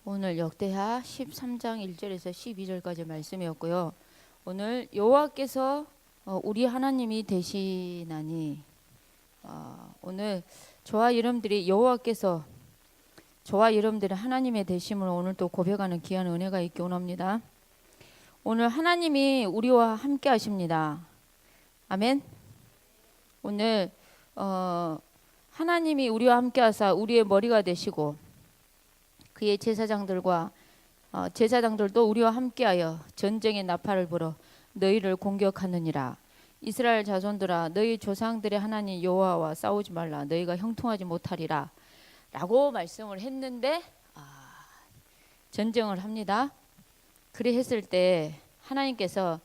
오늘 역대하 13장 1절에서 12절까지 말씀이었고요. 오늘 여호와께서 우리 하나님이 되시나니, 오늘 저와 여러분들이 여호와께서 저와 여러분들의 하나님의 되심을 오늘 또 고백하는 귀한 은혜가 있기 원합니다. 오늘 하나님이 우리와 함께 하십니다. 아멘. 오늘 하나님이 우리와 함께 하사 우리의 머리가 되시고 그의 제사장들과 제사장들도 우리와 함께하여 전쟁의 나팔을 불어 너희를 공격하느니라. 이스라엘 자손들아, 너희 조상들의 하나님 여호와와 싸우지 말라. 너희가 형통하지 못하리라 라고 말씀을 했는데 전쟁을 합니다. 그래 했을 때 하나님께서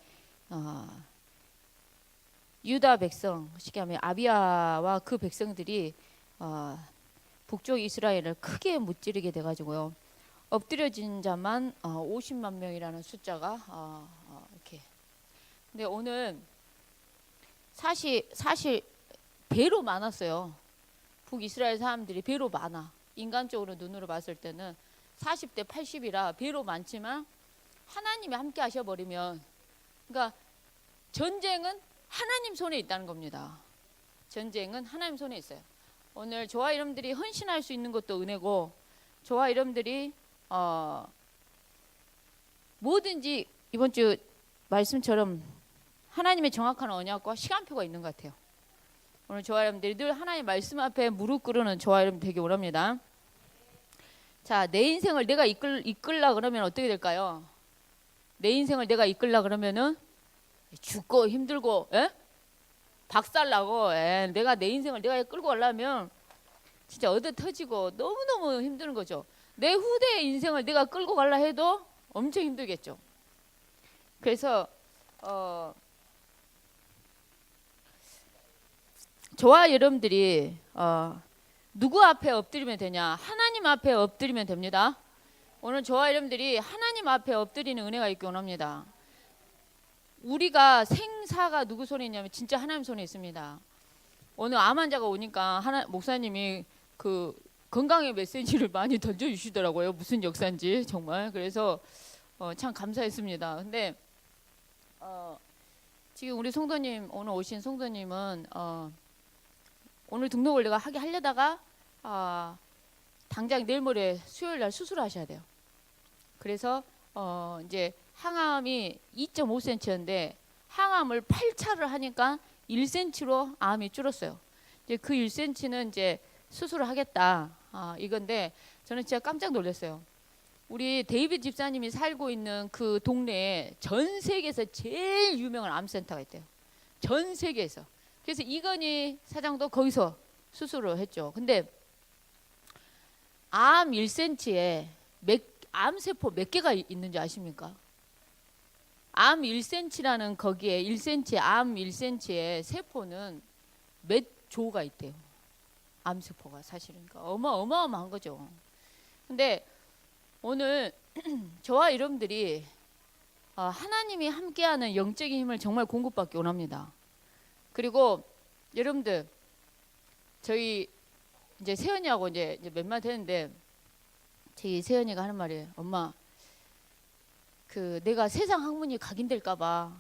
유다 백성, 쉽게 하면 아비야와 그 백성들이 북쪽 이스라엘을 크게 무찌르게 돼가지고요. 엎드려진 자만 50만 명이라는 숫자가 이렇게. 근데 오늘 사실 배로 많았어요. 북이스라엘 사람들이 배로 많아. 인간적으로 눈으로 봤을 때는 40대 80이라 배로 많지만 하나님이 함께 하셔버리면, 그러니까 전쟁은 하나님 손에 있다는 겁니다. 전쟁은 하나님 손에 있어요. 오늘 저와 여러분들이 헌신할 수 있는 것도 은혜고, 저와 여러분들이 뭐든지 이번 주 말씀처럼 하나님의 정확한 언약과 시간표가 있는 것 같아요. 오늘 저와 여러분들이 늘 하나님의 말씀 앞에 무릎 꿇는 저와 여러분 되기 원합니다. 자, 내 인생을 내가 이끌라 그러면 어떻게 될까요? 내 인생을 내가 이끌라 그러면은 죽고 힘들고, 박살나고, 내가 내 인생을 내가 끌고 가려면 진짜 얻어 터지고 너무너무 힘든 거죠. 내 후대의 인생을 내가 끌고 가려 해도 엄청 힘들겠죠. 그래서 저와 여러분들이 누구 앞에 엎드리면 되냐? 하나님 앞에 엎드리면 됩니다. 오늘 저와 여러분들이 하나님 앞에 엎드리는 은혜가 있기 원합니다. 우리가 생사가 누구 손에 있냐면 진짜 하나님 손에 있습니다. 오늘 암 환자가 오니까 목사님이 그 건강의 메시지를 많이 던져주시더라고요. 무슨 역사인지 정말. 그래서 참 감사했습니다. 근데 지금 우리 송도님, 오늘 오신 송도님은 오늘 등록을 내가 하려다가 당장 내일 모레 수요일 날 수술하셔야 돼요. 그래서 이제 항암이 2.5cm였는데 항암을 8차를 하니까 1cm로 암이 줄었어요. 이제 그 1cm는 이제 수술을 하겠다 이건데, 저는 진짜 깜짝 놀랐어요. 우리 데이비드 집사님이 살고 있는 그 동네에 전 세계에서 제일 유명한 암센터가 있대요. 전 세계에서. 그래서 이건희 사장도 거기서 수술을 했죠. 근데 암 1cm에 암세포 몇 개가 있는지 아십니까? 암 1cm라는 거기에 1cm, 암 1cm의 세포는 몇 조가 있대요. 암세포가 사실은. 그러니까 어마어마한 거죠. 근데 오늘 저와 여러분들이 하나님이 함께하는 영적인 힘을 정말 공급받기 원합니다. 그리고 여러분들, 저희 이제 세연이하고 이제 몇 말 되는데, 저희 세연이가 하는 말이에요. 엄마, 그 내가 세상 학문이 각인될까봐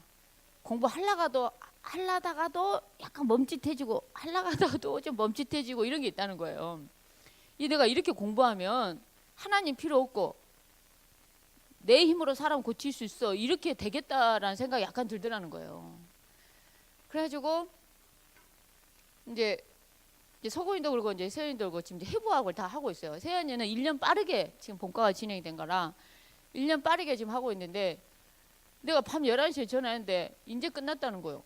하려다가도 약간 멈칫해지고, 하려다가도 좀 멈칫해지고 이런 게 있다는 거예요. 내가 이렇게 공부하면 하나님 필요 없고 내 힘으로 사람 고칠 수 있어, 이렇게 되겠다라는 생각이 약간 들더라는 거예요. 그래가지고 이제 서고인도 그러고 이제 세연이도 그러고 지금 이제 해부학을 다 하고 있어요. 세연이는 1년 빠르게 지금 본과가 진행이 된 거라 1년 빠르게 지금 하고 있는데, 내가 밤 11시에 전화했는데 이제 끝났다는 거예요.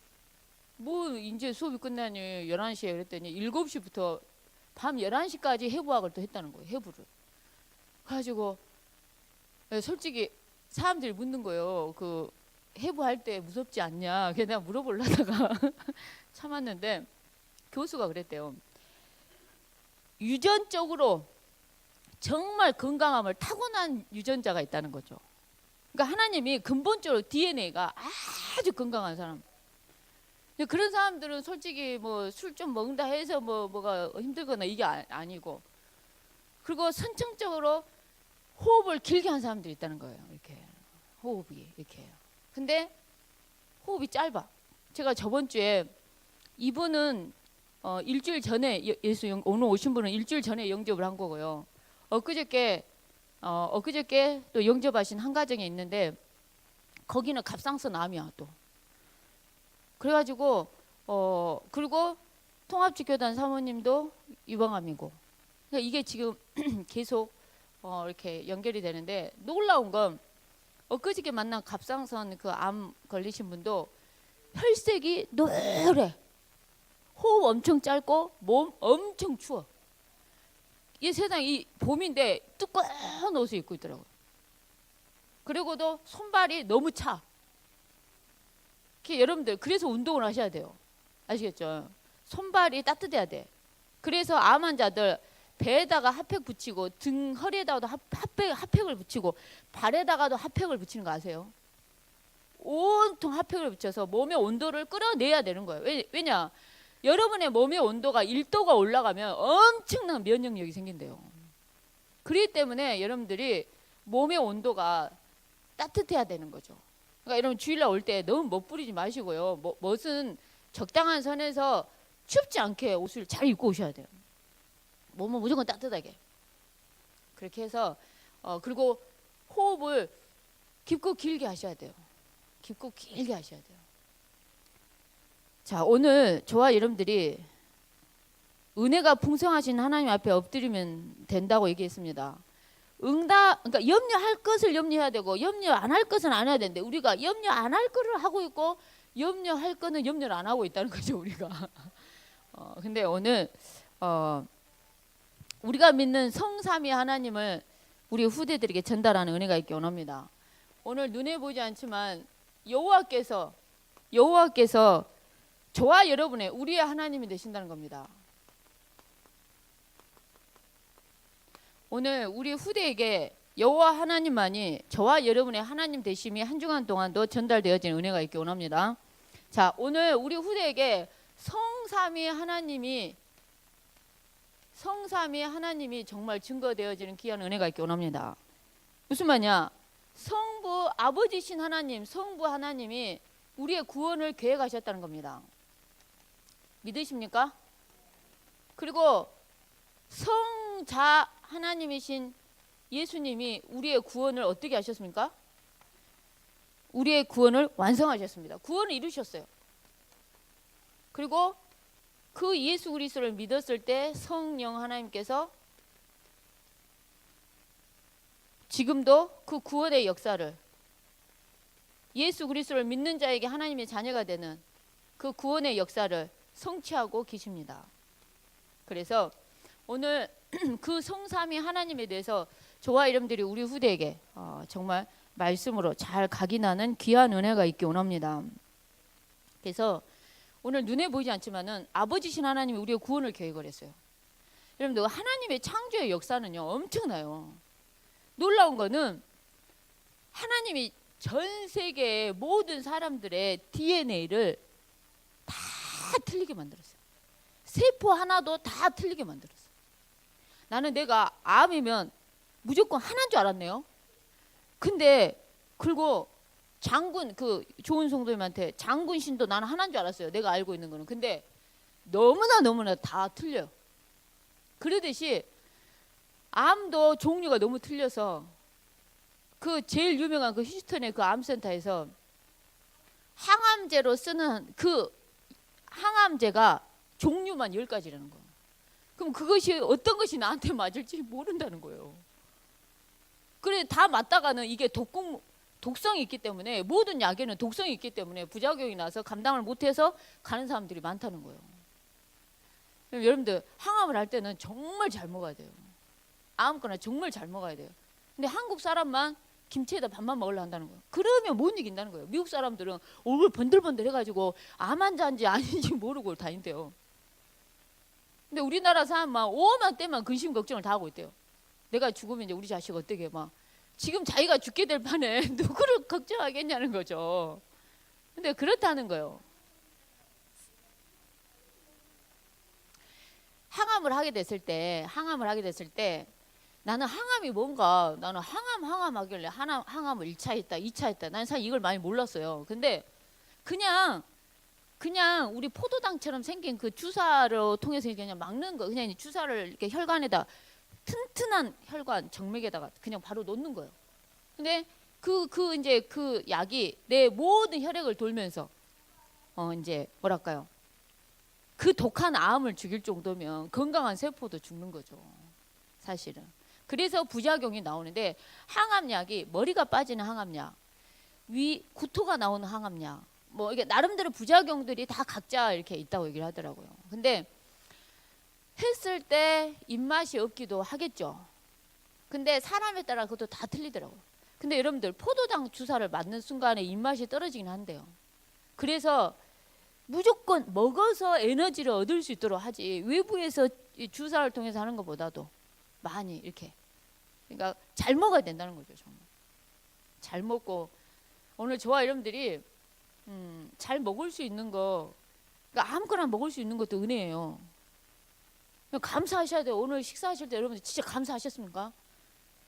뭐 이제 수업이 끝나니 11시에 그랬더니 7시부터 밤 11시까지 해부학을 또 했다는 거예요. 해부를. 그래가지고 솔직히 사람들이 묻는 거예요. 그 해부할 때 무섭지 않냐. 그래서 내가 물어보려다가 참았는데, 교수가 그랬대요. 유전적으로 정말 건강함을 타고난 유전자가 있다는 거죠. 그러니까 하나님이 근본적으로 DNA가 아주 건강한 사람. 그런 사람들은 솔직히 뭐 술 좀 먹는다 해서 뭐가 힘들거나 이게 아니고, 그리고 선천적으로 호흡을 길게 한 사람들이 있다는 거예요. 이렇게 호흡이 이렇게. 근데 호흡이 짧아. 제가 저번 주에 이분은 일주일 전에 오늘 오신 분은 일주일 전에 영접을 한 거고요. 엊그저께 또 영접하신 한 가정이 있는데 거기는 갑상선 암이야 또. 그래가지고 그리고 통합직교단 사모님도 유방암이고. 그러니까 이게 지금 계속 이렇게 연결이 되는데 놀라운 건 엊그저께 만난 갑상선 그 암 걸리신 분도 혈색이 노래. 호흡 엄청 짧고 몸 엄청 추워. 이 세상 이 봄인데 두꺼운 옷을 입고 있더라고요. 그리고도 손발이 너무 차. 여러분들 그래서 운동을 하셔야 돼요. 아시겠죠? 손발이 따뜻해야 돼. 그래서 암 환자들 배에다가 핫팩 붙이고 등 허리에다가도 핫팩을 붙이고 발에다가도 핫팩을 붙이는 거 아세요? 온통 핫팩을 붙여서 몸의 온도를 끌어내야 되는 거예요. 왜냐? 여러분의 몸의 온도가 1도가 올라가면 엄청난 면역력이 생긴대요. 그렇기 때문에 여러분들이 몸의 온도가 따뜻해야 되는 거죠. 그러니까 여러분 주일날 올 때 너무 멋 부리지 마시고요. 멋은 적당한 선에서 춥지 않게 옷을 잘 입고 오셔야 돼요. 몸은 무조건 따뜻하게. 그렇게 해서 그리고 호흡을 깊고 길게 하셔야 돼요. 깊고 길게 하셔야 돼요. 자, 오늘 저와 여러분들이 은혜가 풍성하신 하나님 앞에 엎드리면 된다고 얘기했습니다. 그러니까 염려할 것을 염려해야 되고 염려 안 할 것은 안 해야 되는데 우리가 염려 안 할 거를 하고 있고 염려할 거는 염려를 안 하고 있다는 거죠, 우리가. 근데 오늘 우리가 믿는 성삼위 하나님을 우리 후대들에게 전달하는 은혜가 있기 원합니다. 오늘 눈에 보이지 않지만 여호와께서 저와 여러분의 우리의 하나님이 되신다는 겁니다. 오늘 우리 후대에게 여호와 하나님만이 저와 여러분의 하나님 되심이 한 주간 동안도 전달되어진 은혜가 있기 원합니다. 자, 오늘 우리 후대에게 성삼위 하나님이 정말 증거되어지는 귀한 은혜가 있기 원합니다. 무슨 말이냐? 성부 아버지신 하나님, 성부 하나님이 우리의 구원을 계획하셨다는 겁니다. 믿으십니까? 그리고 성자 하나님이신 예수님이 우리의 구원을 어떻게 하셨습니까? 우리의 구원을 완성하셨습니다. 구원을 이루셨어요. 그리고 그 예수 그리스도를 믿었을 때 성령 하나님께서 지금도 그 구원의 역사를 예수 그리스도를 믿는 자에게 하나님의 자녀가 되는 그 구원의 역사를 성취하고 계십니다. 그래서 오늘 그 성삼위 하나님에 대해서 저와 여러분들이 우리 후대에게 정말 말씀으로 잘 각인하는 귀한 은혜가 있기 원합니다. 그래서 오늘 눈에 보이지 않지만은 아버지신 하나님이 우리의 구원을 계획을 했어요. 여러분들 하나님의 창조의 역사는요 엄청나요. 놀라운 거는 하나님이 전 세계의 모든 사람들의 DNA를 다 틀리게 만들었어요. 세포 하나도 다 틀리게 만들었어요. 나는 내가 암이면 무조건 하나인 줄 알았네요. 근데 그리고 장군 좋은 성도님한테 장군 신도 나는 하나인 줄 알았어요. 내가 알고 있는 거는. 근데 너무나 다 틀려요. 그러듯이 암도 종류가 너무 틀려서 그 제일 유명한 그 휴스턴의 그 암센터에서 항암제로 쓰는 그 항암제가 종류만 10가지라는 거예요. 그럼 그것이 어떤 것이 나한테 맞을지 모른다는 거예요. 그래 다 맞다가는 이게 독성이 있기 때문에 모든 약에는 독성이 있기 때문에 부작용이 나서 감당을 못해서 가는 사람들이 많다는 거예요. 여러분들 항암을 할 때는 정말 잘 먹어야 돼요. 아무거나 정말 잘 먹어야 돼요. 근데 한국 사람만 김치에다 밥만 먹으려 한다는 거예요. 그러면 못 이긴다는 거예요. 미국 사람들은 얼굴 번들번들 해가지고 암 환자인지 아닌지 모르고 다닌대요. 근데 우리나라 사람만 오만 때만 근심 걱정을 다 하고 있대요. 내가 죽으면 이제 우리 자식 어떻게 막 지금 자기가 죽게 될 판에 누구를 걱정하겠냐는 거죠. 근데 그렇다는 거예요. 항암을 하게 됐을 때 나는 항암이 뭔가, 나는 항암 하길래 항암을 1차 했다, 2차 했다. 난 사실 이걸 많이 몰랐어요. 근데 그냥 우리 포도당처럼 생긴 그 주사를 통해서 그냥 막는 거, 그냥 주사를 이렇게 혈관에다, 튼튼한 혈관 정맥에다가 그냥 바로 놓는 거예요. 근데 이제 그 약이 내 모든 혈액을 돌면서 이제 뭐랄까요, 그 독한 암을 죽일 정도면 건강한 세포도 죽는 거죠, 사실은. 그래서 부작용이 나오는데, 항암약이 머리가 빠지는 항암약, 구토가 나오는 항암약, 뭐 이게 나름대로 부작용들이 다 각자 이렇게 있다고 얘기를 하더라고요. 근데 했을 때 입맛이 없기도 하겠죠. 근데 사람에 따라 그것도 다 틀리더라고요. 근데 여러분들, 포도당 주사를 맞는 순간에 입맛이 떨어지긴 한대요. 그래서 무조건 먹어서 에너지를 얻을 수 있도록 하지, 외부에서 이 주사를 통해서 하는 것보다도 많이 이렇게, 그러니까 잘 먹어야 된다는 거죠. 정말 잘 먹고, 오늘 저와 여러분들이 잘 먹을 수 있는 거, 그러니까 아무거나 먹을 수 있는 것도 은혜예요. 감사하셔야 돼요. 오늘 식사하실 때 여러분들 진짜 감사하셨습니까?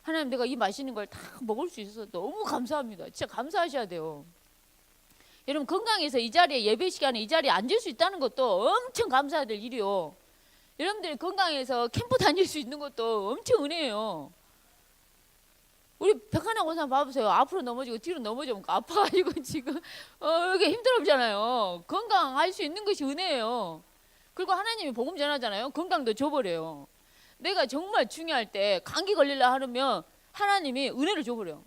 하나님, 내가 이 맛있는 걸 다 먹을 수 있어서 너무 감사합니다. 진짜 감사하셔야 돼요. 여러분, 건강해서 이 자리에, 예배 시간에 이 자리에 앉을 수 있다는 것도 엄청 감사해야 될 일이요. 여러분들이 건강해서 캠프 다닐 수 있는 것도 엄청 은혜예요. 우리 백하나 권사 봐보세요. 앞으로 넘어지고 뒤로 넘어지면 아파가지고 지금 이게 힘들었잖아요. 건강할 수 있는 것이 은혜예요. 그리고 하나님이 복음 전하잖아요. 건강도 줘버려요. 내가 정말 중요할 때 감기 걸리려 하면 하나님이 은혜를 줘버려요.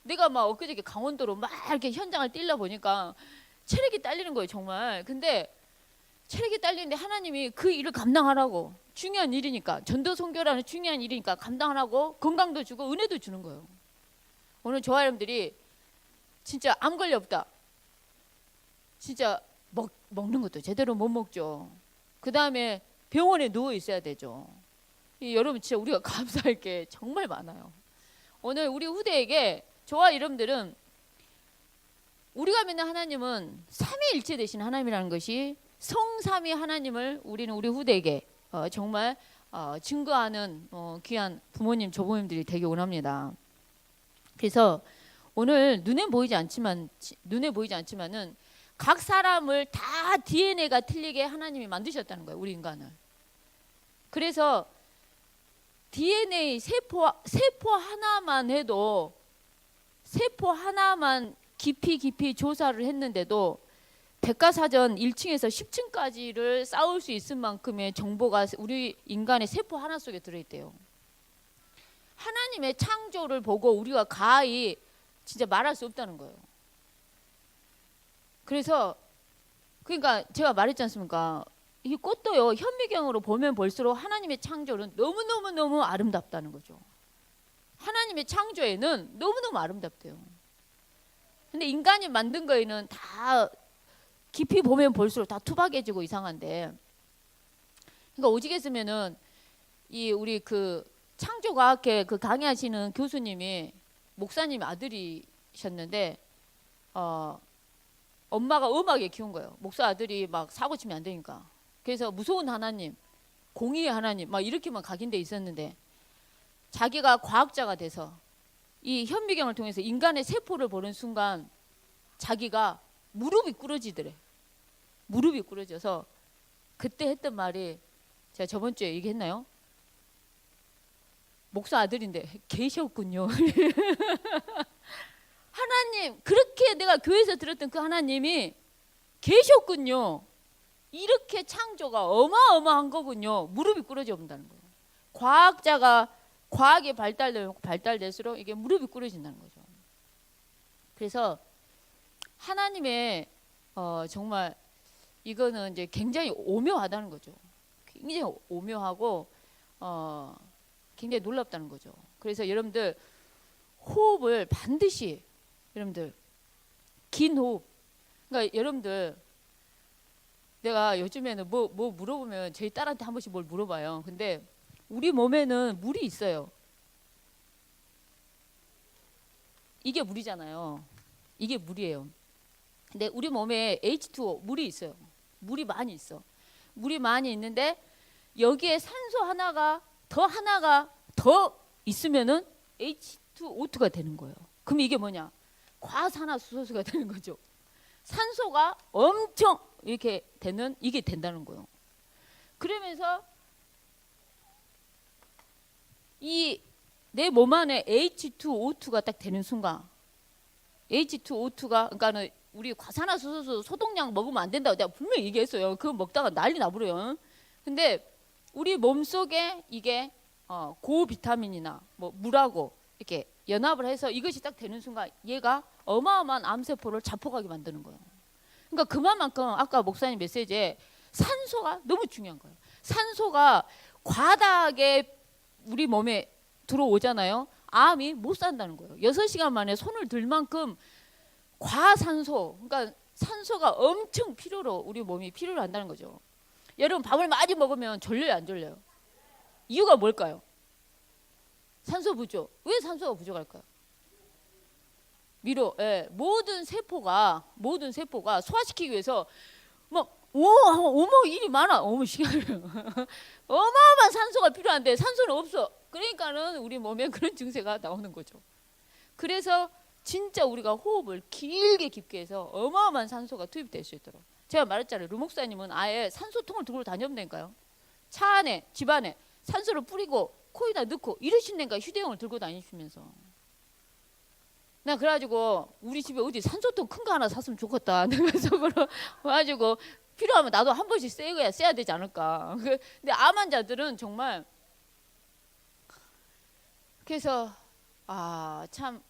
내가 막 엊그저께 강원도로 막 이렇게 현장을 뛰려 보니까 체력이 딸리는 거예요, 정말. 근데 체력이 딸리는데 하나님이 그 일을 감당하라고, 중요한 일이니까, 전도 선교라는 중요한 일이니까 감당하라고 건강도 주고 은혜도 주는 거예요. 오늘 저와 여러분들이 진짜 암 걸려 없다, 진짜 먹는 것도 제대로 못 먹죠. 그 다음에 병원에 누워 있어야 되죠. 여러분, 진짜 우리가 감사할 게 정말 많아요. 오늘 우리 후대에게, 저와 여러분들은, 우리가 믿는 하나님은 삼위일체 되신 하나님이라는 것이, 성삼위 하나님을 우리는 우리 후대에게 정말 증거하는 귀한 부모님, 조부모님들이 되기 원합니다. 그래서 오늘 눈에 보이지 않지만은 각 사람을 다 DNA가 틀리게 하나님이 만드셨다는 거예요, 우리 인간을. 그래서 DNA 세포 하나만 해도, 세포 하나만 깊이 조사를 했는데도 백과사전 1층에서 10층까지를 쌓을 수 있을 만큼의 정보가 우리 인간의 세포 하나 속에 들어있대요. 하나님의 창조를 보고 우리가 가히 진짜 말할 수 없다는 거예요. 그래서 그러니까 제가 말했지 않습니까? 이 꽃도요, 현미경으로 보면 볼수록 하나님의 창조는 너무너무 아름답다는 거죠. 하나님의 창조에는 너무너무 아름답대요. 근데 인간이 만든 거에는 다 깊이 보면 볼수록 다 투박해지고 이상한데, 그러니까 오직했으면은 이 우리 그 창조과학회 그 강의하시는 교수님이 목사님 아들이셨는데, 엄마가 엄하게 키운 거예요. 목사 아들이 막 사고 치면 안 되니까. 그래서 무서운 하나님, 공의의 하나님 막 이렇게만 각인돼 있었는데, 자기가 과학자가 돼서 이 현미경을 통해서 인간의 세포를 보는 순간 자기가 무릎이 꿇어지더래. 무릎이 꿇어져서 그때 했던 말이, 제가 저번 주에 얘기했나요? 목사 아들인데 계셨군요. 하나님, 그렇게 내가 교회에서 들었던 그 하나님이 계셨군요. 이렇게 창조가 어마어마한 거군요. 무릎이 꿇어져 본다는 거예요. 과학이 발달될수록 이게 무릎이 꿇어진다는 거죠. 그래서 하나님의 정말 이거는 이제 굉장히 오묘하다는 거죠. 굉장히 오묘하고 굉장히 놀랍다는 거죠. 그래서 여러분들, 호흡을 반드시, 여러분들 긴 호흡. 그러니까 여러분들, 내가 요즘에는 뭐 물어보면 저희 딸한테 한 번씩 뭘 물어봐요. 근데 우리 몸에는 물이 있어요. 이게 물이잖아요. 이게 물이에요. 근데 우리 몸에 H2O, 물이 있어요. 물이 많이 있어. 물이 많이 있는데 여기에 산소 하나가 더 있으면은 H2O2가 되는 거예요. 그럼 이게 뭐냐? 과산화수소가 되는 거죠. 산소가 엄청 이렇게 되는 이게 된다는 거예요. 그러면서 이 내 몸 안에 H2O2가 딱 되는 순간 H2O2가 그러니까는 우리 과산화수소 소독약 먹으면 안 된다고 내가 분명히 얘기했어요. 그거 먹다가 난리 나버려요. 근데 우리 몸 속에 이게 고비타민이나 뭐 물하고 이렇게 연합을 해서 이것이 딱 되는 순간 얘가 어마어마한 암세포를 자폭하게 만드는 거예요. 그러니까 그만큼 아까 목사님 메시지에 산소가 너무 중요한 거예요. 산소가 과다하게 우리 몸에 들어오잖아요. 암이 못 산다는 거예요. 6시간 만에 손을 들 만큼 과산소, 그러니까 산소가 엄청 필요로 우리 몸이 필요로 한다는 거죠. 여러분 밥을 많이 먹으면 졸려요, 안 졸려요? 이유가 뭘까요? 산소 부족. 왜 산소가 부족할까요? 모든 세포가 소화시키기 위해서 막 어머 일이 많아. 어머 시간을 어마어마한 산소가 필요한데 산소는 없어. 그러니까는 우리 몸에 그런 증세가 나오는 거죠. 그래서 진짜 우리가 호흡을 길게 깊게 해서 어마어마한 산소가 투입될 수 있도록. 제가 말했잖아요. 루 목사님은 아예 산소통을 들고 다녔다니까요. 차 안에 집 안에 산소를 뿌리고 코에다 넣고 이러신다니까. 휴대용을 들고 다니시면서. 나 그래가지고 우리 집에 어디 산소통 큰 거 하나 샀으면 좋겠다. 내가 속으로 와가지고 필요하면 나도 한 번씩 써야 되지 않을까. 근데 암 환자들은 정말 그래서 참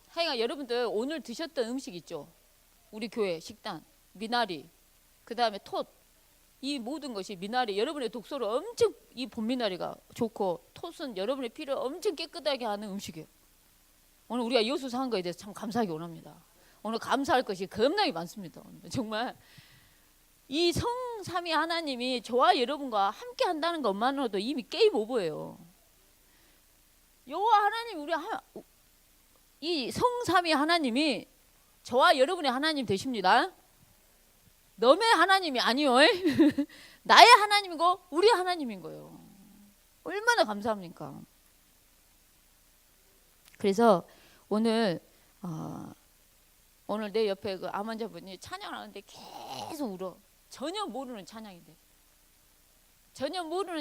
하여간 여러분들 오늘 드셨던 음식 있죠. 우리 교회 식단 미나리 그 다음에 톳 이 모든 것이 미나리 여러분의 독소를 엄청 이 봄미나리가 좋고 톳은 여러분의 피를 엄청 깨끗하게 하는 음식이에요. 오늘 우리가 여수 산 거에 대해서 참 감사하기 원합니다. 오늘 감사할 것이 겁나게 많습니다. 정말 이 성삼위 하나님이 저와 여러분과 함께 한다는 것만으로도 이미 게임 오버예요. 여호와 하나님 이 성삼위 하나님이 저와 여러분의 하나님 되십니다. 너의 하나님이 아니요. 나의 하나님이고 우리 하나님인 거예요. 얼마나 감사합니까? 그래서 오늘 내 옆에 그 암 환자분이 찬양을 하는데 계속 울어. 전혀 모르는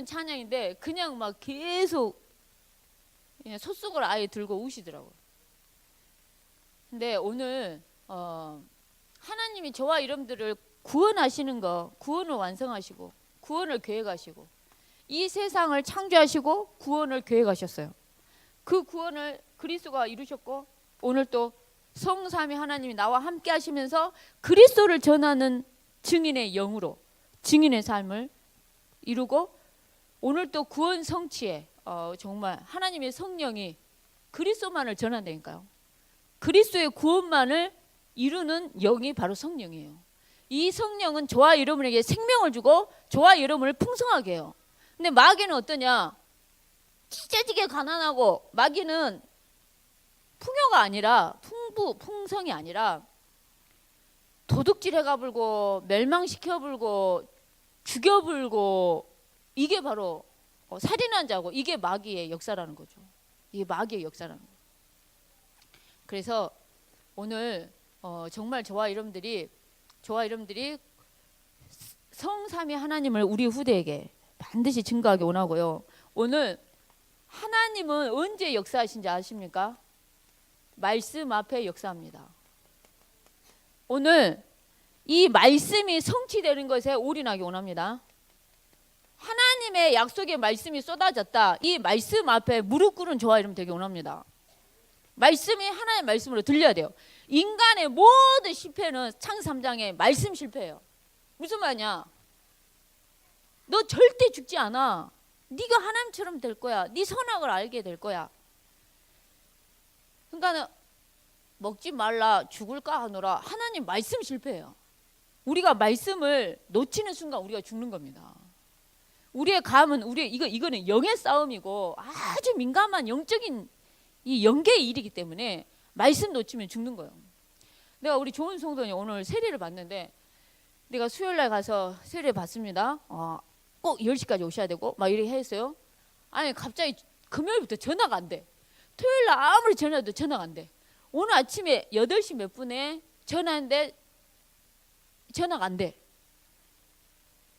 찬양인데 그냥 막 계속 솥속을 아예 들고 우시더라고요. 근데 오늘 하나님이 저와 여러분들을 구원하시는 거, 구원을 완성하시고 구원을 계획하시고 이 세상을 창조하시고 구원을 계획하셨어요. 그 구원을 그리스도가 이루셨고 오늘 또 성삼위 하나님이 나와 함께 하시면서 그리스도를 전하는 증인의 영으로 증인의 삶을 이루고 오늘 또 구원 성취에 정말 하나님의 성령이 그리스도만을 전한다니까요. 그리스도의 구원만을 이루는 영이 바로 성령이에요. 이 성령은 저와 여러분에게 생명을 주고 저와 여러분을 풍성하게 해요. 근데 마귀는 어떠냐? 찢어지게 가난하고 마귀는 풍요가 아니라 풍성이 아니라 도둑질해 가불고 멸망시켜 불고 죽여 불고 이게 바로 살인한 자고 이게 마귀의 역사라는 거죠. 이게 마귀의 역사라는 거예요. 그래서 오늘 정말 저와 여러분들이 성삼위 하나님을 우리 후대에게 반드시 증거하기 원하고요. 오늘 하나님은 언제 역사하신지 아십니까? 말씀 앞에 역사합니다. 오늘 이 말씀이 성취되는 것에 올인하기 원합니다. 하나님의 약속의 말씀이 쏟아졌다. 이 말씀 앞에 무릎 꿇은 저와 여러분 되기 원합니다. 말씀이 하나님의 말씀으로 들려야 돼요. 인간의 모든 실패는 창세기 3장에 말씀 실패예요. 무슨 말이냐? 너 절대 죽지 않아. 네가 하나님처럼 될 거야. 네 선악을 알게 될 거야. 그러니까 먹지 말라 죽을까 하노라. 하나님 말씀 실패예요. 우리가 말씀을 놓치는 순간 우리가 죽는 겁니다. 우리의 감은 이거는 영의 싸움이고 아주 민감한 영적인 이 영계의 일이기 때문에 말씀 놓치면 죽는 거예요. 내가 우리 좋은 성도님 오늘 세례를 받는데 내가 수요일날 가서 세례 받습니다. 꼭 10시까지 오셔야 되고 막 이렇게 했어요. 아니 갑자기 금요일부터 전화가 안 돼. 토요일 날 아무리 전화해도 전화가 안 돼. 오늘 아침에 8시 몇 분에 전화했는데 전화가 안 돼.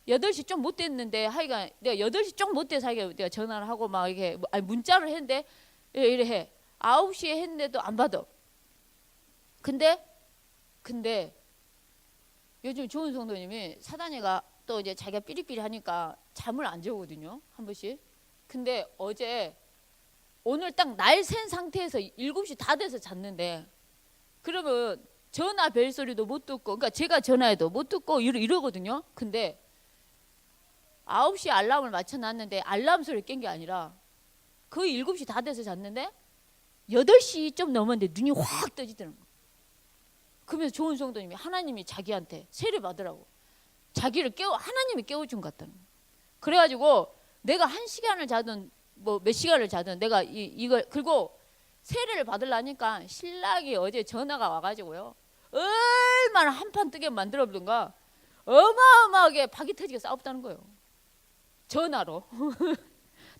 8시 좀 못 됐는데 하여간 내가 8시 좀 못 돼서 하여간 내가 전화를 하고 막 이렇게 문자를 했는데 이래 해. 9시에 했는데도 안 받아. 근데 요즘 좋은 성도님이 사단이가 또 이제 자기가 삐리삐리 하니까 잠을 안 재우거든요. 한 번씩. 근데 어제 오늘 딱 날 센 상태에서 7시 다 돼서 잤는데 그러면 전화 벨 소리도 못 듣고 그러니까 제가 전화해도 못 듣고 이러거든요. 근데 9시 알람을 맞춰놨는데 알람 소리 깬 게 아니라 거의 7시 다 돼서 잤는데 8시 좀 넘었는데 눈이 확 떠지더라고요. 그러면서 좋은 성도님이 하나님이 자기한테 세례 받으라고 자기를 하나님이 깨워준 것 같다는 거예요. 그래가지고 내가 1시간을 자든 뭐 몇 시간을 자든 내가 이걸 그리고 세례를 받으려니까 신랑이 어제 전화가 와가지고요. 얼마나 한판 뜨게 만들어보던가 어마어마하게 박이 터지게 싸웠다는 거예요. 전화로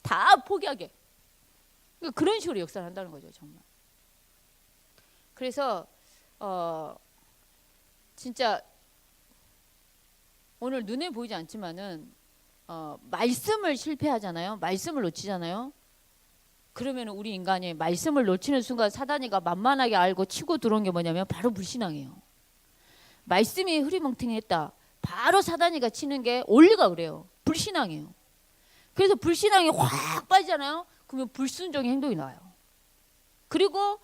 다 포기하게. 그런 식으로 역사를 한다는 거죠, 정말. 그래서 진짜 오늘 눈에 보이지 않지만은 말씀을 실패하잖아요. 말씀을 놓치잖아요. 그러면 우리 인간이 말씀을 놓치는 순간 사단이가 만만하게 알고 치고 들어온 게 뭐냐면 바로 불신앙이에요. 말씀이 흐리멍텅했다. 바로 사단이가 치는 게 원리가 그래요. 불신앙이에요. 그래서 불신앙이 확 빠지잖아요. 그러면 불순종의 행동이 나와요. 그리고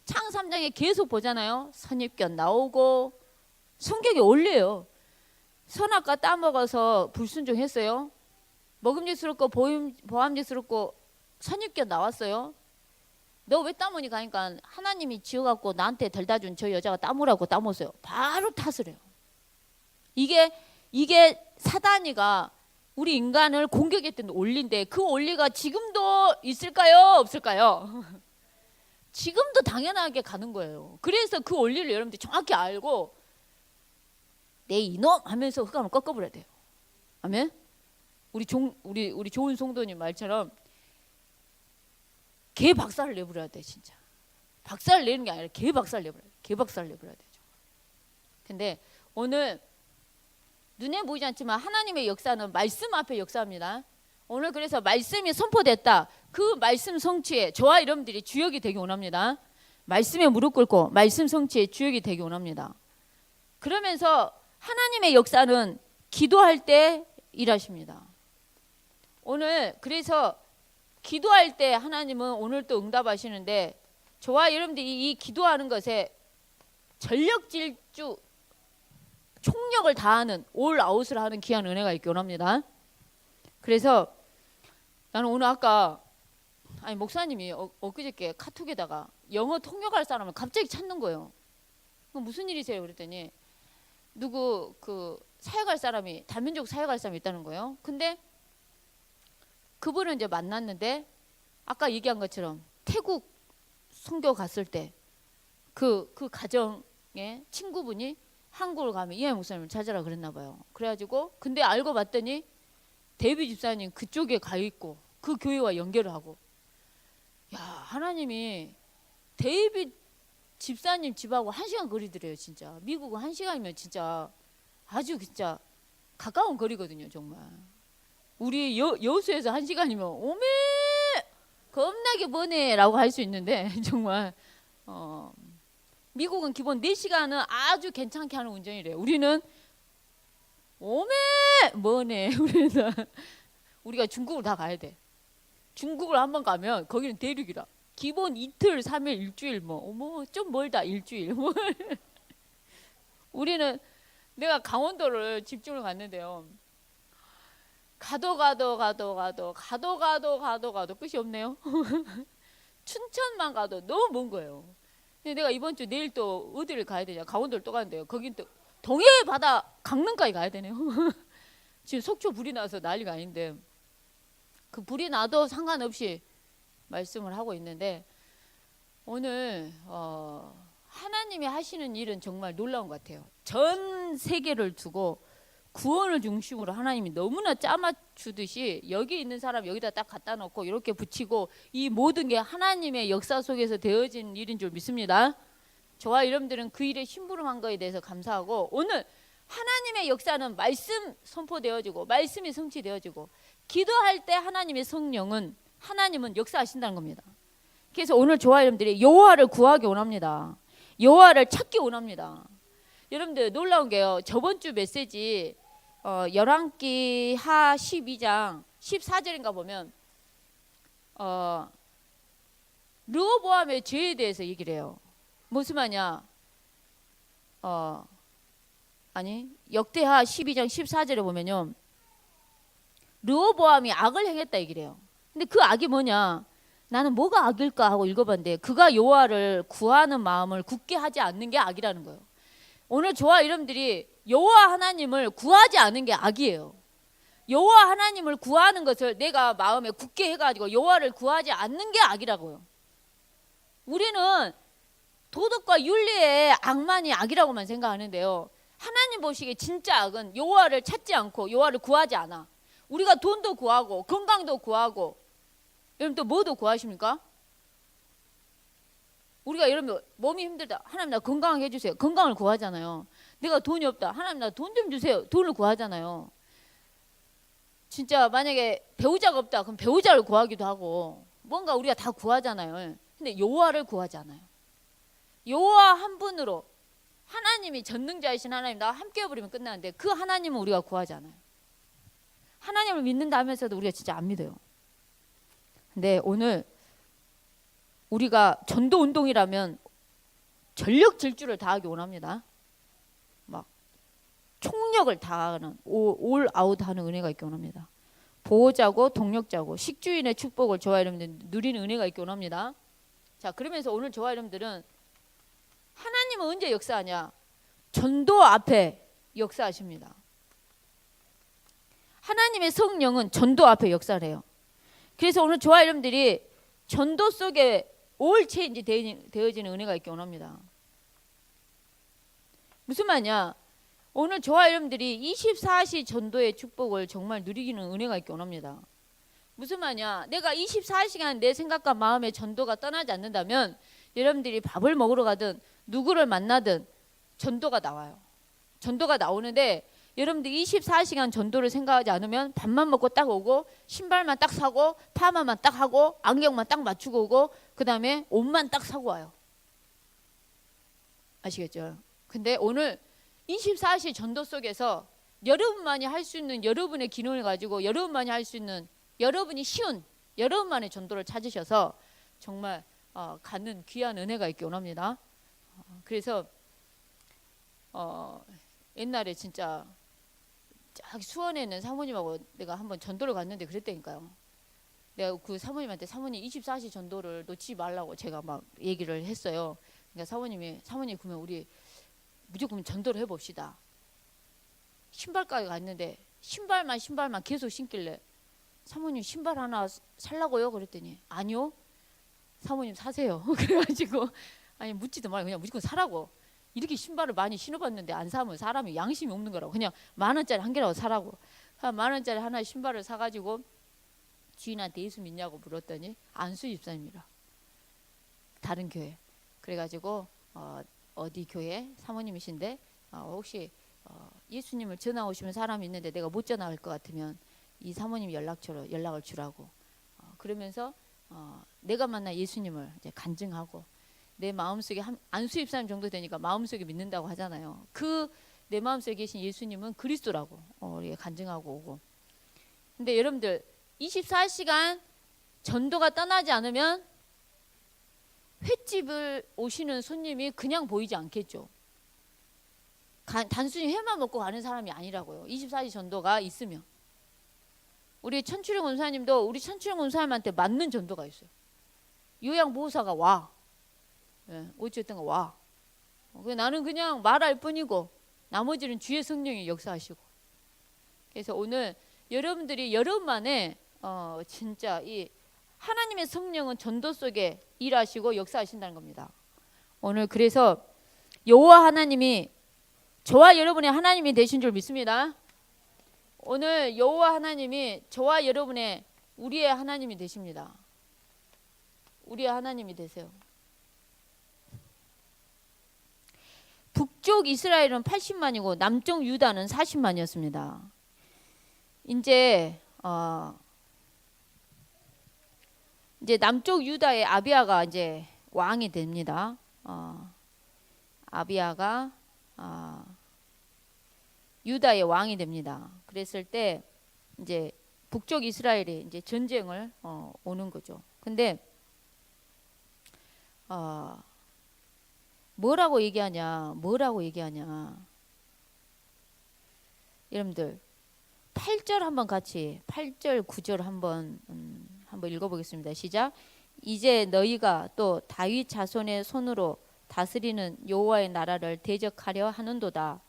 창 3장에 계속 보잖아요. 선입견 나오고 성경이 원리예요. 선악과 따먹어서 불순종했어요. 먹음직스럽고 보암직스럽고 선입견 나왔어요. 너 왜 따먹니 가니까 하나님이 지어갖고 나한테 덜다 준 저 여자가 따먹으라고 따먹었어요. 바로 탓을 해요. 이게 사단이가 우리 인간을 공격했던 원리인데 그 원리가 지금도 있을까요? 없을까요? 지금도 당연하게 가는 거예요. 그래서 그 원리를 여러분들이 정확히 알고 내 이놈 하면서 흑암을 꺾어버려야 돼요. 아멘. 우리 좋은 성도님 말처럼 개 박살을 내버려야 돼. 진짜 박살을 내는 게 아니라 개 박살 내버려야 돼. 개 박살을 내버려야 되죠. 근데 오늘 눈에 보이지 않지만 하나님의 역사는 말씀 앞에 역사합니다. 오늘 그래서 말씀이 선포됐다. 그 말씀 성취에 저와 여러분들이 주역이 되기 원합니다. 말씀에 무릎 꿇고 말씀 성취에 주역이 되기 원합니다. 그러면서 하나님의 역사는 기도할 때 일하십니다. 오늘 그래서 기도할 때 하나님은 오늘 또 응답하시는데 저와 여러분들이 이 기도하는 것에 전력 질주 총력을 다하는 올 아웃을 하는 귀한 은혜가 있기 원합니다. 그래서 나는 오늘 아까 목사님이 엊그저께 카톡에다가 영어 통역할 사람을 갑자기 찾는 거예요. 무슨 일이세요? 그랬더니 누구 사역할 사람이 다민족 사역할 사람이 있다는 거예요. 근데 그분을 이제 만났는데 아까 얘기한 것처럼 태국 선교 갔을 때 그 가정의 친구분이 한국을 가면 이하영 목사님을 찾으라 그랬나 봐요. 그래가지고 근데 알고 봤더니 데이비 집사님 그쪽에 가 있고 그 교회와 연결을 하고 야 하나님이 데이비 집사님 집하고 1시간 거리더래요. 진짜 미국은 1시간이면 진짜 아주 진짜 가까운 거리거든요. 정말 우리 여수에서 1시간이면 오메 겁나게 머네 라고 할 수 있는데 정말 미국은 기본 4시간은 아주 괜찮게 하는 운전이래요. 우리는 오메 머네 우리가 중국을 다 가야 돼. 중국을 한번 가면 거기는 대륙이라 기본 이틀 3일 일주일 좀 멀다 일주일 우리는 내가 강원도를 집중을 갔는데요. 가도 끝이 없네요. 춘천만 가도 너무 먼 거예요. 근데 내가 이번 주 내일 또 어디를 가야 되냐 강원도를 또 가는데요. 거긴 또 동해 바다 강릉까지 가야 되네요. 지금 속초 불이 나서 난리가 아닌데 그 불이 나도 상관없이 말씀을 하고 있는데 오늘 하나님이 하시는 일은 정말 놀라운 것 같아요. 전 세계를 두고 구원을 중심으로 하나님이 너무나 짜맞추듯이 여기 있는 사람 여기다 딱 갖다 놓고 이렇게 붙이고 이 모든 게 하나님의 역사 속에서 되어진 일인 줄 믿습니다. 저와 여러분들은 그 일에 심부름한 거에 대해서 감사하고 오늘 하나님의 역사는 말씀 선포되어지고 말씀이 성취되어지고 기도할 때 하나님의 성령은 하나님은 역사하신다는 겁니다. 그래서 오늘 저와 여러분들이 여호와를 구하기 원합니다. 여호와를 찾기 원합니다. 여러분들 놀라운 게요. 저번 주 메시지 열왕기하 12장 14절인가 보면 르호보암의 죄에 대해서 얘기를 해요. 무슨 말이냐? 아니 역대하 12장 14절에 보면요. 르호보암이 악을 행했다 얘기를 해요. 근데 그 악이 뭐냐? 나는 뭐가 악일까 하고 읽어봤는데 그가 여호와를 구하는 마음을 굳게 하지 않는 게 악이라는 거예요. 오늘 저와 여러분들이 여호와 하나님을 구하지 않은 게 악이에요. 여호와 하나님을 구하는 것을 내가 마음에 굳게 해가지고 여호와를 구하지 않는 게 악이라고요. 우리는 도덕과 윤리의 악만이 악이라고만 생각하는데요. 하나님 보시기에 진짜 악은 여호와를 찾지 않고 여호와를 구하지 않아. 우리가 돈도 구하고 건강도 구하고 여러분 또 뭐도 구하십니까? 우리가 여러분 몸이 힘들다. 하나님 나 건강하게 해주세요. 건강을 구하잖아요. 내가 돈이 없다. 하나님 나 돈 좀 주세요. 돈을 구하잖아요. 진짜 만약에 배우자가 없다. 그럼 배우자를 구하기도 하고 뭔가 우리가 다 구하잖아요. 근데 여호와를 구하지 않아요. 여호와 한 분으로 하나님이 전능자이신 하나님 나와 함께 해버리면 끝나는데 그 하나님은 우리가 구하지 않아요. 하나님을 믿는다 하면서도 우리가 진짜 안 믿어요. 근데 오늘 우리가 전도 운동이라면 전력 질주를 다하기 원합니다. 막 총력을 다하는 올 아웃하는 은혜가 있기 원합니다. 보호자고 동력자고 식주인의 축복을 저와 여러분들 누리는 은혜가 있기 원합니다. 자, 그러면서 오늘 저와 여러분들은 하나님은 언제 역사하냐? 전도 앞에 역사하십니다. 하나님의 성령은 전도 앞에 역사를 해요. 그래서 오늘 저와 여러분들이 전도 속에 올 체인지 되어지는 은혜가 있기 원합니다. 무슨 말이냐? 오늘 저와 여러분들이 24시 전도의 축복을 정말 누리기는 은혜가 있기 원합니다. 무슨 말이냐? 내가 24시간 내 생각과 마음의 전도가 떠나지 않는다면 여러분들이 밥을 먹으러 가든 누구를 만나든 전도가 나와요. 전도가 나오는데 여러분들 24시간 전도를 생각하지 않으면 밥만 먹고 딱 오고 신발만 딱 사고 파마만 딱 하고 안경만 딱 맞추고 오고 그 다음에 옷만 딱 사고 와요. 아시겠죠? 근데 오늘 24시 전도 속에서 여러분만이 할 수 있는 여러분의 기능을 가지고 여러분만이 할 수 있는 여러분이 쉬운 여러분만의 전도를 찾으셔서 정말 갖는 귀한 은혜가 있기 원합니다. 그래서 옛날에 진짜 수원에 있는 사모님하고 내가 한번 전도를 갔는데 그랬다니까요. 내가 그 사모님한테 사모님 24시 전도를 놓치지 말라고 제가 막 얘기를 했어요. 그러니까 사모님 그러면 우리 무조건 전도를 해봅시다. 신발가게 갔는데 신발만 계속 신길래 사모님 신발 하나 살라고요? 그랬더니 아니요. 사모님 사세요. 그래가지고 아니 묻지도 말고 그냥 무조건 사라고. 이렇게 신발을 많이 신어봤는데 안 사면 사람이 양심이 없는 거라고. 그냥 10,000원짜리 한 개라고 사라고. 10,000원짜리 하나 신발을 사가지고 주인한테 예수 믿냐고 물었더니 안수 집사님이라. 다른 교회. 그래가지고 어디 교회 사모님이신데 혹시 예수님을 전화 오시면 사람이 있는데 내가 못 전화할 것 같으면 이 사모님 연락을 주라고. 그러면서 내가 만난 예수님을 이제 간증하고 내 마음속에 안수 집사님 정도 되니까 마음속에 믿는다고 하잖아요. 그 내 마음속에 계신 예수님은 그리스도라고 간증하고 오고. 근데 여러분들 24시간 전도가 떠나지 않으면 횟집을 오시는 손님이 그냥 보이지 않겠죠. 단순히 회만 먹고 가는 사람이 아니라고요. 24시 전도가 있으면. 우리 천추령 원사님도 우리 천추령 원사님한테 맞는 전도가 있어요. 요양보호사가 와. 어쨌든 와. 나는 그냥 말할 뿐이고 나머지는 주의 성령이 역사하시고. 그래서 오늘 여러분들이 여러분만의 진짜 이 하나님의 성령은 전도 속에 일하시고 역사하신다는 겁니다. 오늘 그래서 여호와 하나님이 저와 여러분의 하나님이 되신 줄 믿습니다. 오늘 여호와 하나님이 저와 여러분의 우리의 하나님이 되십니다. 우리의 하나님이 되세요. 북쪽 이스라엘은 80만이고 남쪽 유다는 40만이었습니다. 이제 남쪽 유다의 아비야가 이제 왕이 됩니다. 아비야가 유다의 왕이 됩니다. 그랬을 때 이제 북쪽 이스라엘이 이제 전쟁을 오는 거죠. 근데 뭐라고 얘기하냐? 여러분들 8절 한번 같이 8절 9절 한번 읽어보겠습니다. 시작. 이제 너희가 또 다윗 자손의 손으로 다스리는 여호와의 나라를 대적하려 하는도다.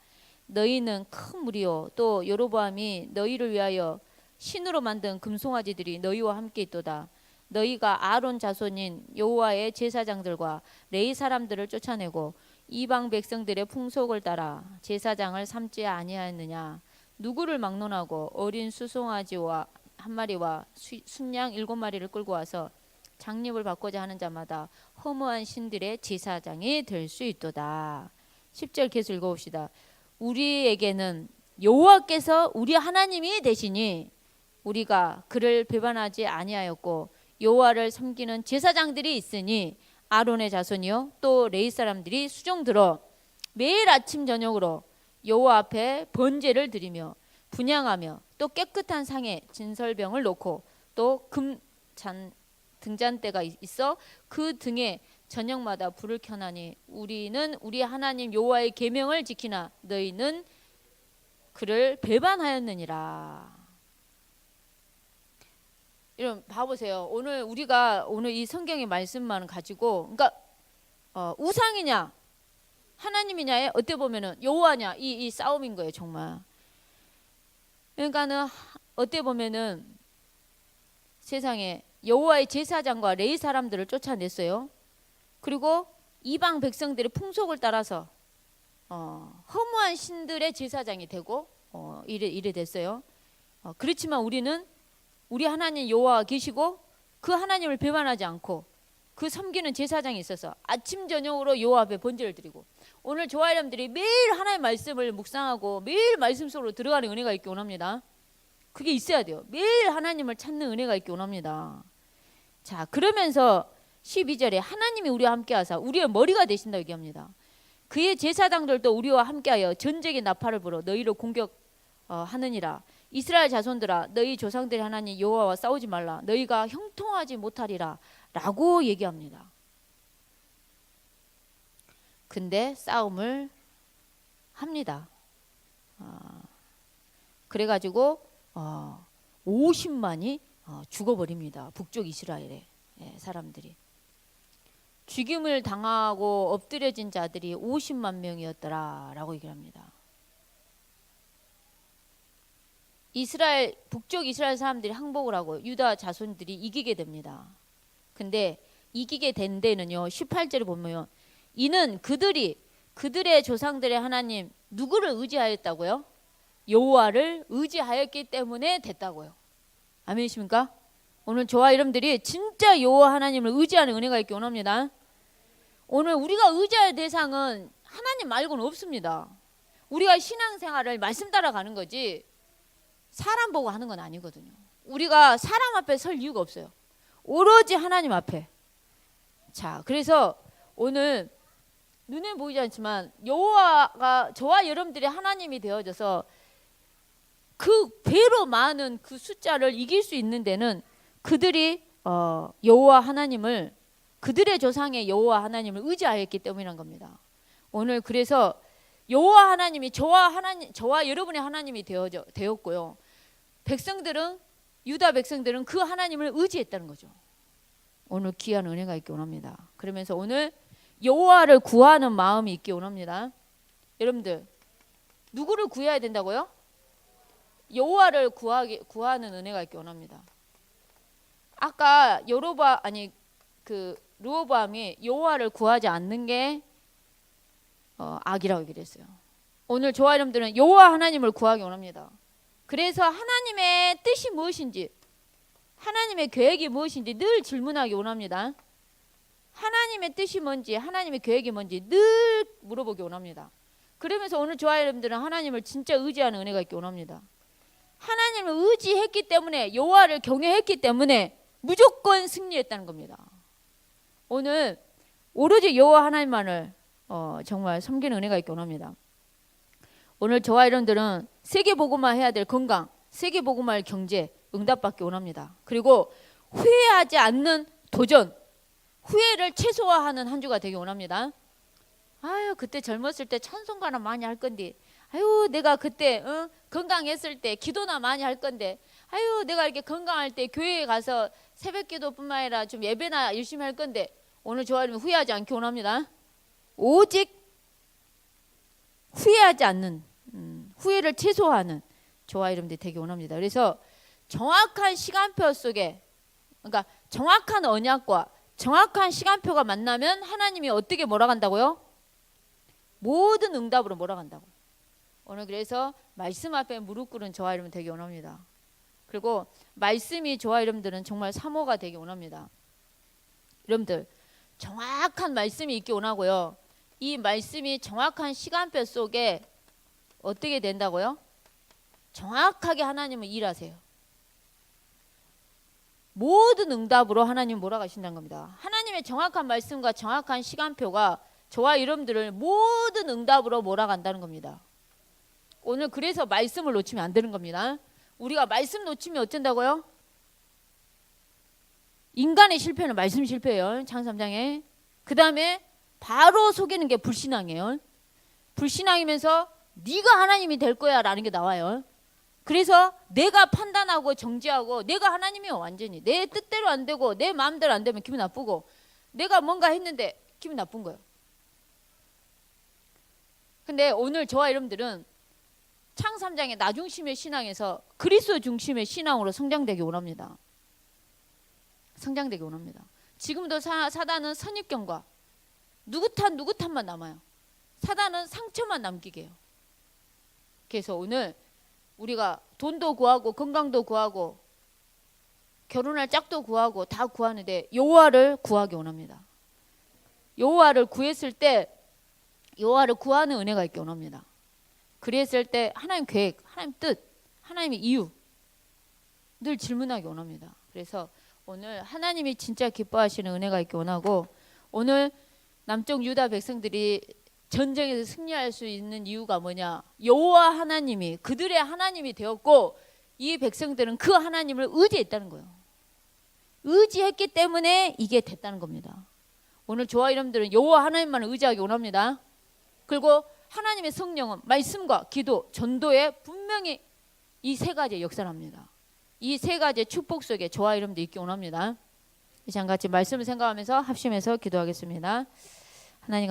너희는 큰 무리요 또 여로보암이 너희를 위하여 신으로 만든 금송아지들이 너희와 함께 있도다. 너희가 아론 자손인 여호와의 제사장들과 레위 사람들을 쫓아내고 이방 백성들의 풍속을 따라 제사장을 삼지 아니하였느냐. 누구를 막론하고 어린 수송아지와 한 마리와 순양 7마리를 끌고 와서 장립을 받고자 하는 자마다 허무한 신들의 제사장이 될 수 있도다. 10절 계속 읽어봅시다. 우리에게는 여호와께서 우리 하나님이 되시니 우리가 그를 배반하지 아니하였고 여호와를 섬기는 제사장들이 있으니 아론의 자손이요 또 레위 사람들이 수종들어 매일 아침 저녁으로 여호와 앞에 번제를 드리며 분향하며 또 깨끗한 상에 진설병을 놓고 또 금 등잔대가 있어 그 등에 저녁마다 불을 켜나니 우리는 우리 하나님 여호와의 계명을 지키나 너희는 그를 배반하였느니라. 여러분 봐보세요. 우리가 오늘 이 성경의 말씀만 가지고 그러니까 우상이냐 하나님이냐에 어떻게 보면은 여호와냐 이 싸움인 거예요 정말. 그러니까는 어떻게 보면은 세상에 여호와의 제사장과 레위 사람들을 쫓아냈어요. 그리고 이방 백성들의 풍속을 따라서 허무한 신들의 제사장이 되고 이래 됐어요. 그렇지만 우리는 우리 하나님 여호와가 계시고 그 하나님을 배반하지 않고 그 섬기는 제사장이 있어서 아침 저녁으로 여호와 앞에 번제를 드리고 오늘 저와 여러분들이 매일 하나님의 말씀을 묵상하고 매일 말씀 속으로 들어가는 은혜가 있기 원합니다. 그게 있어야 돼요. 매일 하나님을 찾는 은혜가 있기 원합니다. 자, 그러면서 12절에 하나님이 우리와 함께 하사 우리의 머리가 되신다 얘기합니다. 그의 제사장들도 우리와 함께하여 전쟁의 나팔을 불어 너희를 공격하느니라. 이스라엘 자손들아 너희 조상들의 하나님 여호와와 싸우지 말라. 너희가 형통하지 못하리라 라고 얘기합니다. 근데 싸움을 합니다. 그래가지고 50만이 죽어버립니다. 북쪽 이스라엘의 사람들이. 죽임을 당하고 엎드려진 자들이 50만 명이었더라 라고 얘기를 합니다. 북쪽 이스라엘 사람들이 항복을 하고 유다 자손들이 이기게 됩니다. 근데 이기게 된 데는요 18절에 보면 이는 그들의 조상들의 하나님 누구를 의지하였다고요? 여호와를 의지하였기 때문에 됐다고요. 아멘이십니까? 오늘 저와 여러분들이 진짜 여호와 하나님을 의지하는 은혜가 있기 원합니다. 오늘 우리가 의지할 대상은 하나님 말고는 없습니다. 우리가 신앙생활을 말씀 따라 가는 거지 사람 보고 하는 건 아니거든요. 우리가 사람 앞에 설 이유가 없어요. 오로지 하나님 앞에. 자, 그래서 오늘 눈에 보이지 않지만 여호와가 저와 여러분들의 하나님이 되어져서 그 배로 많은 그 숫자를 이길 수 있는 데는 그들이 여호와 하나님을 그들의 조상의 여호와 하나님을 의지하였기 때문이란 겁니다. 오늘 그래서 여호와 하나님이 저와 여러분의 하나님이 되었고요. 유다 백성들은 그 하나님을 의지했다는 거죠. 오늘 귀한 은혜가 있기 원합니다. 그러면서 오늘 여호와를 구하는 마음이 있기 원합니다. 여러분들 누구를 구해야 된다고요? 여호와를 구하는 은혜가 있기 원합니다. 아까 르호보암이 여호와를 구하지 않는 게 악이라고 얘기를 했어요. 오늘 저와 여러분들은 여호와 하나님을 구하기 원합니다. 그래서 하나님의 뜻이 무엇인지, 하나님의 계획이 무엇인지 늘 질문하기 원합니다. 하나님의 뜻이 뭔지, 하나님의 계획이 뭔지 늘 물어보기 원합니다. 그러면서 오늘 저와 여러분들은 하나님을 진짜 의지하는 은혜가 있기 원합니다. 하나님을 의지했기 때문에, 여호와를 경외했기 때문에 무조건 승리했다는 겁니다. 오늘 오로지 여호와 하나님만을 정말 섬기는 은혜가 있기 원합니다. 오늘 저와 여러분들은 세계복음화 해야 될 건강, 세계복음화 할 경제 응답받기 원합니다. 그리고 후회하지 않는 도전, 후회를 최소화하는 한 주가 되기 원합니다. 아유, 그때 젊었을 때 찬송가나 많이 할 건데, 아유, 내가 그때 건강했을 때 기도나 많이 할 건데, 아유, 내가 이렇게 건강할 때 교회에 가서 새벽 기도뿐만 아니라 좀 예배나 열심히 할 건데, 오늘 저와 여러분 후회하지 않기 원합니다. 오직 후회하지 않는, 후회를 최소화하는 저와 여러분들이 되기 원합니다. 그래서 정확한 시간표 속에, 그러니까 정확한 언약과 정확한 시간표가 만나면 하나님이 어떻게 몰아간다고요? 모든 응답으로 몰아간다고. 오늘 그래서 말씀 앞에 무릎 꿇은 저와 여러분 되기 원합니다. 그리고 말씀이 저와 여러분들은 정말 사모가 되기 원합니다. 여러분들 정확한 말씀이 있기 원하고요. 이 말씀이 정확한 시간표 속에 어떻게 된다고요? 정확하게 하나님은 일하세요. 모든 응답으로 하나님 몰아가신다는 겁니다. 하나님의 정확한 말씀과 정확한 시간표가 저와 여러분들을 모든 응답으로 몰아간다는 겁니다. 오늘 그래서 말씀을 놓치면 안 되는 겁니다. 우리가 말씀 놓치면 어쩐다고요? 인간의 실패는 말씀 실패예요. 창세기 3장에. 그 다음에 바로 속이는 게 불신앙이에요. 불신앙이면서 네가 하나님이 될 거야 라는 게 나와요. 그래서 내가 판단하고 정지하고 내가 하나님이요. 완전히 내 뜻대로 안 되고 내 마음대로 안 되면 기분 나쁘고, 내가 뭔가 했는데 기분 나쁜 거예요. 근데 오늘 저와 여러분들은 창세기 3장의 나 중심의 신앙에서 그리스도 중심의 신앙으로 성장되기 원합니다. 성장되기 원합니다. 지금도 사단은 선입견과 누구 탓만 남아요. 사단은 상처만 남기게 해요. 그래서 오늘 우리가 돈도 구하고 건강도 구하고 결혼할 짝도 구하고 다 구하는데 여호와를 구하기 원합니다. 여호와를 구했을 때 여호와를 구하는 은혜가 있기 원합니다. 그랬을 때 하나님 계획, 하나님 뜻, 하나님의 이유 늘 질문하기 원합니다. 그래서 오늘 하나님이 진짜 기뻐하시는 은혜가 있기 원하고, 오늘 남쪽 유다 백성들이 전쟁에서 승리할 수 있는 이유가 뭐냐? 여호와 하나님이 그들의 하나님이 되었고, 이 백성들은 그 하나님을 의지했다는 거예요. 의지했기 때문에 이게 됐다는 겁니다. 오늘 저와 여러분들은 여호와 하나님만을 의지하기 원합니다. 그리고 하나님의 성령은 말씀과 기도, 전도에 분명히 이 세 가지의 역사를 합니다. 이 세 가지의 축복 속에 저와 여러분들 있기 원합니다. 이 시간 같이 말씀을 생각하면서 합심해서 기도하겠습니다. 하나님